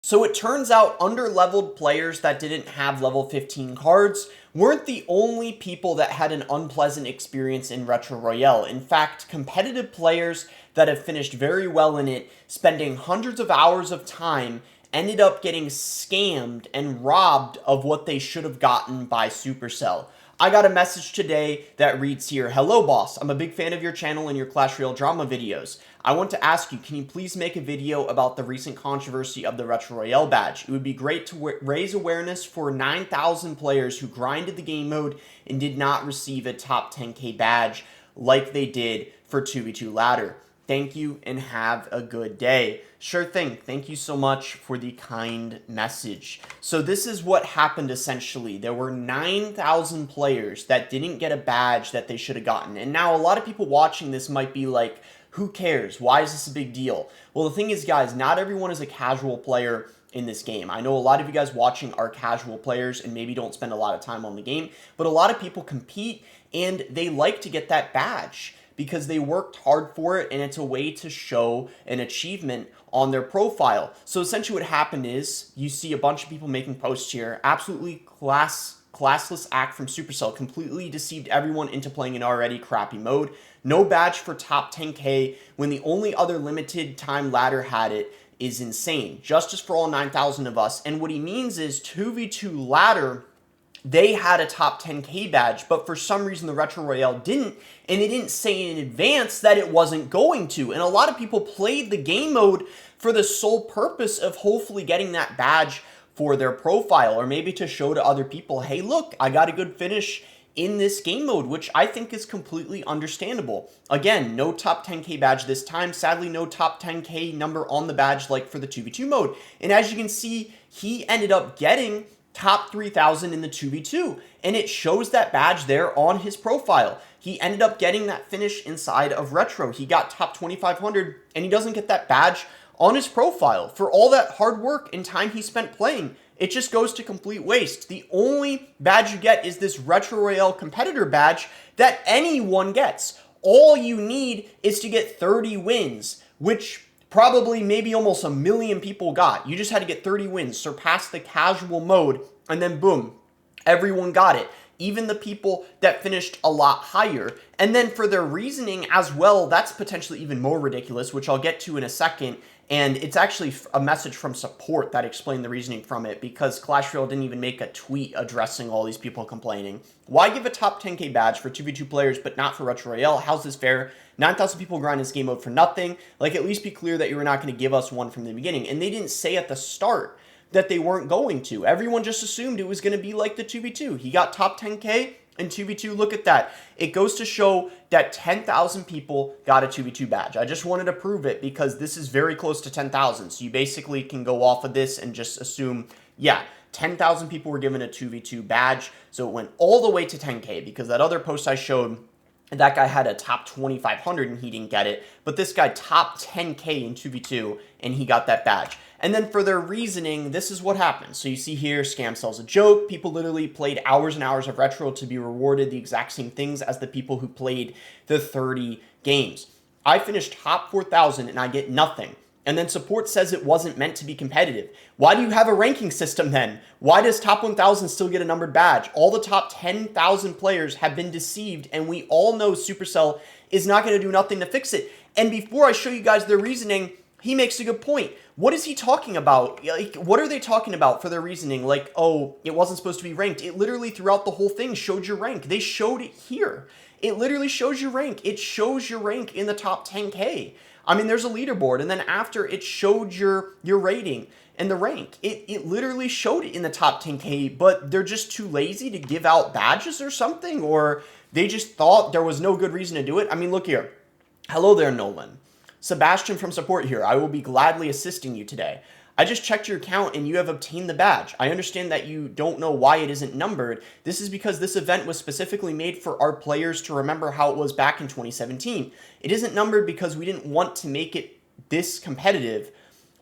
So it turns out under-leveled players that didn't have level 15 cards weren't the only people that had an unpleasant experience in Retro Royale. In fact, competitive players that have finished very well in it, spending hundreds of hours of time, ended up getting scammed and robbed of what they should have gotten by Supercell. I got a message today that reads here, "Hello boss, I'm a big fan of your channel and your Clash Royale drama videos. I want to ask you, can you please make a video about the recent controversy of the Retro Royale badge? It would be great to raise awareness for 9,000 players who grinded the game mode and did not receive a top 10k badge like they did for 2v2 ladder. Thank you and have a good day." Sure thing. Thank you so much for the kind message. So this is what happened essentially. There were 9,000 players that didn't get a badge that they should have gotten. And now a lot of people watching this might be like, who cares? Why is this a big deal? Well, the thing is, guys, not everyone is a casual player in this game. I know a lot of you guys watching are casual players and maybe don't spend a lot of time on the game, but a lot of people compete and they like to get that badge because they worked hard for it, and it's a way to show an achievement on their profile. So essentially what happened is you see a bunch of people making posts here, absolutely classless act from Supercell, completely deceived everyone into playing an already crappy mode. No badge for top 10k when the only other limited time ladder had it is insane. Justice for all 9,000 of us. And what he means is 2v2 ladder, they had a top 10k badge, but for some reason the Retro Royale didn't, and they didn't say in advance that it wasn't going to. And a lot of people played the game mode for the sole purpose of hopefully getting that badge for their profile, or maybe to show to other people, hey look, I got a good finish in this game mode, which I think is completely understandable. Again, no top 10k badge this time. Sadly, no top 10k number on the badge like for the 2v2 mode. And as you can see, he ended up getting top 3,000 in the 2v2, and it shows that badge there on his profile. He ended up getting that finish inside of Retro. He got top 2,500, and he doesn't get that badge on his profile. For all that hard work and time he spent playing, it just goes to complete waste. The only badge you get is this Retro Royale competitor badge that anyone gets. All you need is to get 30 wins, which probably maybe almost 1 million people got. You just had to get 30 wins, surpass the casual mode, and then boom, everyone got it. Even the people that finished a lot higher. And then for their reasoning as well, that's potentially even more ridiculous, which I'll get to in a second. And it's actually a message from support that explained the reasoning from it, because Clash Royale didn't even make a tweet addressing all these people complaining. Why give a top 10k badge for 2v2 players but not for Retro Royale? How's this fair? 9,000 people grind this game mode for nothing. Like, at least be clear that you were not going to give us one from the beginning. And they didn't say at the start that they weren't going to. Everyone just assumed it was going to be like the 2v2. He got top 10k and 2v2, look at that. It goes to show that 10,000 people got a 2v2 badge. I just wanted to prove it because this is very close to 10,000. So you basically can go off of this and just assume, yeah, 10,000 people were given a 2v2 badge. So it went all the way to 10k, because that other post I showed, that guy had a top 2,500 and he didn't get it. But this guy top 10k in 2v2 and he got that badge. And then for their reasoning, this is what happened. So you see here, scam sells a joke. People literally played hours and hours of Retro to be rewarded the exact same things as the people who played the 30 games. I finished top 4,000 and I get nothing. And then support says it wasn't meant to be competitive. Why do you have a ranking system then? Why does top 1,000 still get a numbered badge? All the top 10,000 players have been deceived, and we all know Supercell is not going to do nothing to fix it. And before I show you guys their reasoning, he makes a good point. What is he talking about? Like, what are they talking about for their reasoning? Like, oh, it wasn't supposed to be ranked. It literally throughout the whole thing showed your rank. They showed it here. It literally shows your rank. It shows your rank in the top 10k. I mean, there's a leaderboard, and then after it showed your rating and the rank. It literally showed it in the top 10k, but they're just too lazy to give out badges or something, or they just thought there was no good reason to do it. I mean, look here. Hello there, Nolan. Sebastian from support here. I will be gladly assisting you today. I just checked your account and you have obtained the badge. I understand that you don't know why it isn't numbered. This is because this event was specifically made for our players to remember how it was back in 2017. It isn't numbered because we didn't want to make it this competitive,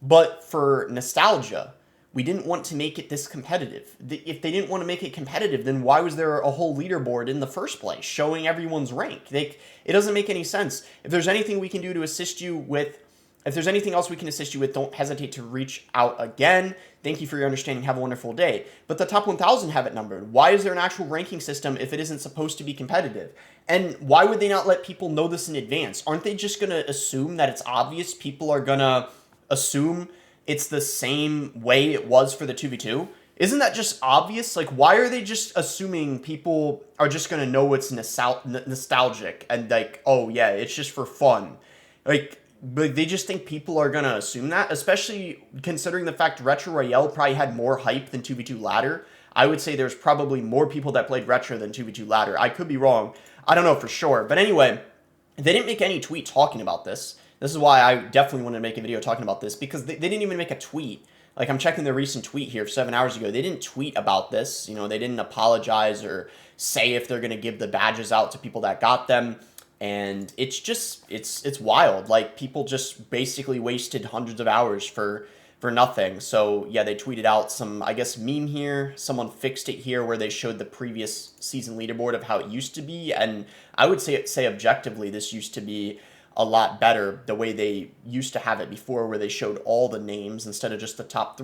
but for nostalgia. We didn't want to make it this competitive. If they didn't want to make it competitive, then why was there a whole leaderboard in the first place showing everyone's rank? It doesn't make any sense. If there's anything we can do to assist you with If there's anything else we can assist you with, don't hesitate to reach out again. Thank you for your understanding. Have a wonderful day. But the top 1,000 have it numbered. Why is there an actual ranking system if it isn't supposed to be competitive? And why would they not let people know this in advance? Aren't they just going to assume that it's obvious? People are going to assume it's the same way it was for the 2v2? Isn't that just obvious? Like, why are they just assuming people are just going to know it's nostalgic and like, oh yeah, it's just for fun? Like, but they just think people are going to assume that, especially considering the fact Retro Royale probably had more hype than 2v2 Ladder. I would say there's probably more people that played Retro than 2v2 Ladder. I could be wrong. I don't know for sure. But anyway, they didn't make any tweet talking about this. This is why I definitely wanted to make a video talking about this, because they didn't even make a tweet. Like, I'm checking their recent tweet here 7 hours ago. They didn't tweet about this. You know, they didn't apologize or say if they're going to give the badges out to people that got them. And it's just, it's wild. Like, people just basically wasted hundreds of hours for nothing. So yeah, they tweeted out some, I guess, meme here. Someone fixed it here where they showed the previous season leaderboard of how it used to be. And I would say objectively, this used to be a lot better the way they used to have it before, where they showed all the names instead of just the top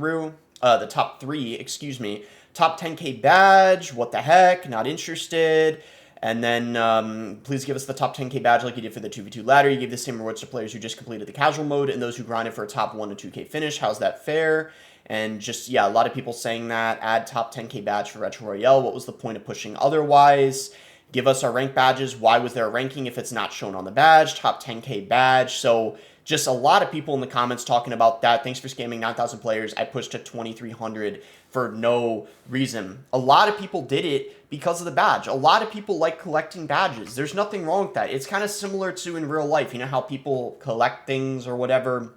three, excuse me. Top 10K badge, what the heck, not interested. And then please give us the top 10K badge like you did for the 2v2 ladder. You gave the same rewards to players who just completed the casual mode and those who grinded for a top 1 to 2K finish. How's that fair? And just, yeah, a lot of people saying that. Add top 10K badge for Retro Royale. What was the point of pushing otherwise? Give us our rank badges. Why was there a ranking if it's not shown on the badge? Top 10K badge. So just a lot of people in the comments talking about that. Thanks for scamming 9,000 players. I pushed to 2,300 for no reason. A lot of people did it because of the badge. A lot of people like collecting badges. There's nothing wrong with that. It's kind of similar to in real life. You know how people collect things or whatever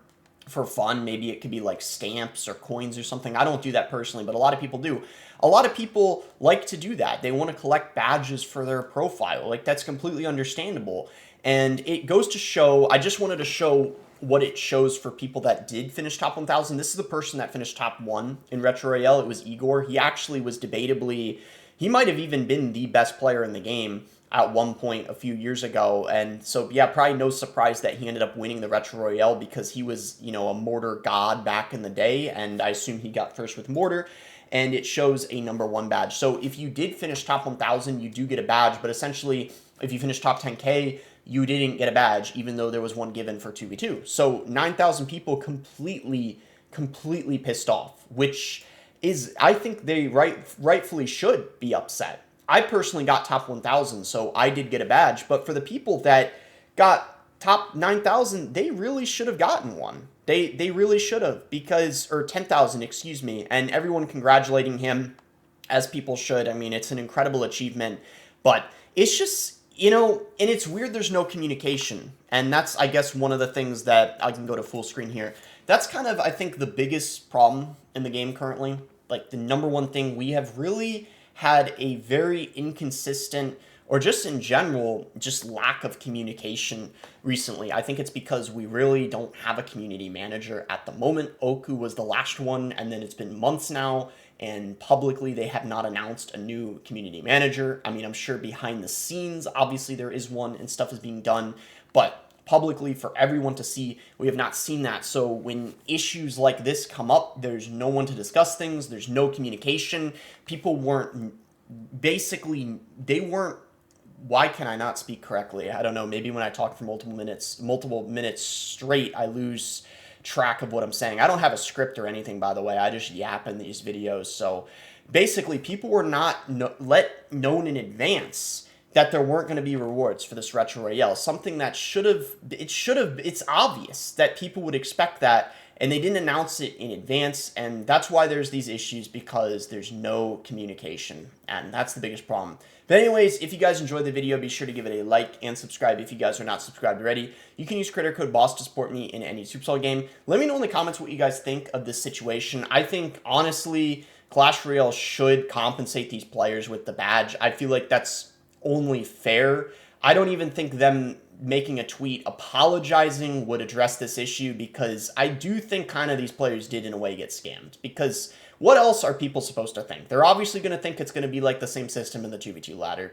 for fun? Maybe it could be like stamps or coins or something. I don't do that personally, but a lot of people do. A lot of people like to do that. They want to collect badges for their profile. Like, that's completely understandable. And it goes to show, I just wanted to show what it shows for people that did finish top 1,000. This is the person that finished top 1 in Retro Royale. It was Igor. He actually was debatably, he might have even been the best player in the game at one point a few years ago. And so, yeah, probably no surprise that he ended up winning the Retro Royale because he was, you know, a mortar god back in the day. And I assume he got first with mortar. And it shows a #1 badge. So if you did finish top 1,000, you do get a badge. But essentially, if you finish top 10K, you didn't get a badge, even though there was one given for 2v2. So 9,000 people completely pissed off, which is, I think they rightfully should be upset. I personally got top 1,000, so I did get a badge. But for the people that got top 9,000, they really should have gotten one. They really should have, because, or 10,000, excuse me, and everyone congratulating him, as people should. I mean, it's an incredible achievement, but it's just, you know, and it's weird there's no communication, and that's, I guess, one of the things that, I can go to full screen here, that's kind of, I think, the biggest problem in the game currently. Like, the #1 thing, we have really had a very inconsistent, or just in general, just lack of communication recently. I think it's because we really don't have a community manager at the moment. Oku was the last one, and then it's been months now, and publicly they have not announced a new community manager. I mean, I'm sure behind the scenes, obviously there is one and stuff is being done, but publicly for everyone to see, we have not seen that. So when issues like this come up, there's no one to discuss things, there's no communication. People weren't, basically, they weren't, why can I not speak correctly? I don't know, maybe when I talk for multiple minutes straight, I lose track of what I'm saying. I don't have a script or anything, by the way. I just yap in these videos. So basically, people were not known in advance that there weren't going to be rewards for this Retro Royale. Something that it's obvious that people would expect that, and they didn't announce it in advance, and that's why there's these issues, because there's no communication, and that's the biggest problem. But anyways, if you guys enjoyed the video, be sure to give it a like and subscribe if you guys are not subscribed already. You can use creator code BOSS to support me in any Supercell game. Let me know in the comments what you guys think of this situation. I think, honestly, Clash Royale should compensate these players with the badge. I feel like that's only fair. I don't even think them making a tweet apologizing would address this issue, because I do think kind of these players did in a way get scammed, because what else are people supposed to think? They're obviously going to think it's going to be like the same system in the 2v2 ladder.